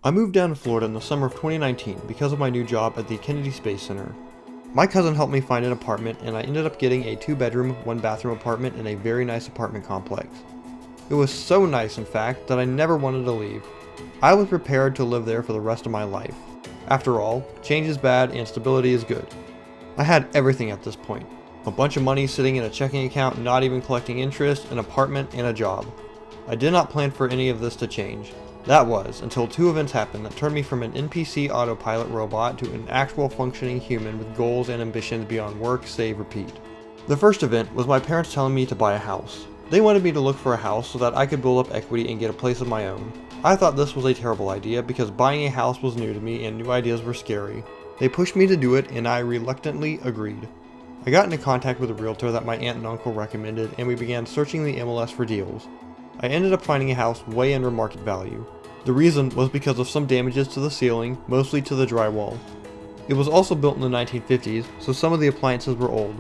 I moved down to Florida in the summer of 2019 because of my new job at the Kennedy Space Center. My cousin helped me find an apartment, and I ended up getting a 2-bedroom, 1-bathroom apartment in a very nice apartment complex. It was so nice, in fact, that I never wanted to leave. I was prepared to live there for the rest of my life. After all, change is bad and stability is good. I had everything at this point. A bunch of money sitting in a checking account, not even collecting interest, an apartment, and a job. I did not plan for any of this to change. That was, until 2 events happened that turned me from an NPC autopilot robot to an actual functioning human with goals and ambitions beyond work, save, repeat. The first event was my parents telling me to buy a house. They wanted me to look for a house so that I could build up equity and get a place of my own. I thought this was a terrible idea because buying a house was new to me and new ideas were scary. They pushed me to do it and I reluctantly agreed. I got into contact with a realtor that my aunt and uncle recommended, and we began searching the MLS for deals. I ended up finding a house way under market value. The reason was because of some damages to the ceiling, mostly to the drywall. It was also built in the 1950s, so some of the appliances were old.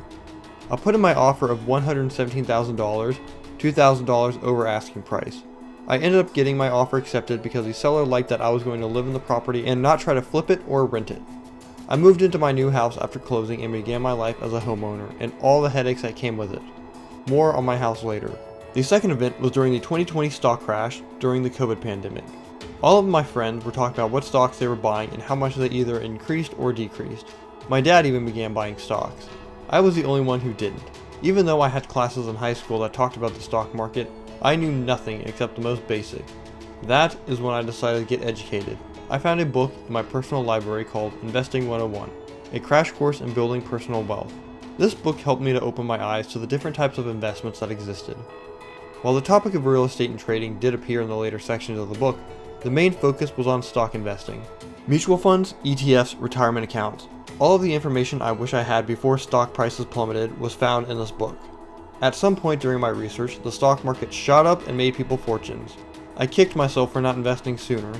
I put in my offer of $117,000, $2,000 over asking price. I ended up getting my offer accepted because the seller liked that I was going to live in the property and not try to flip it or rent it. I moved into my new house after closing and began my life as a homeowner and all the headaches that came with it. More on my house later. The second event was during the 2020 stock crash during the COVID pandemic. All of my friends were talking about what stocks they were buying and how much they either increased or decreased. My dad even began buying stocks. I was the only one who didn't. Even though I had classes in high school that talked about the stock market, I knew nothing except the most basic. That is when I decided to get educated. I found a book in my personal library called Investing 101, a crash course in building personal wealth. This book helped me to open my eyes to the different types of investments that existed. While the topic of real estate and trading did appear in the later sections of the book, the main focus was on stock investing. Mutual funds, ETFs, retirement accounts. All of the information I wish I had before stock prices plummeted was found in this book. At some point during my research, the stock market shot up and made people fortunes. I kicked myself for not investing sooner.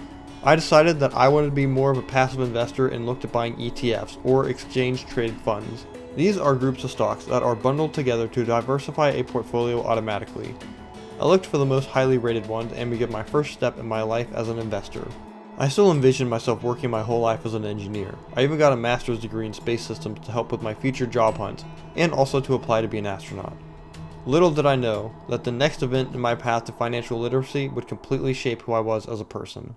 I decided that I wanted to be more of a passive investor and looked at buying ETFs, or exchange-traded funds. These are groups of stocks that are bundled together to diversify a portfolio automatically. I looked for the most highly rated ones and began my first step in my life as an investor. I still envisioned myself working my whole life as an engineer. I even got a master's degree in space systems to help with my future job hunt, and also to apply to be an astronaut. Little did I know that the next event in my path to financial literacy would completely shape who I was as a person.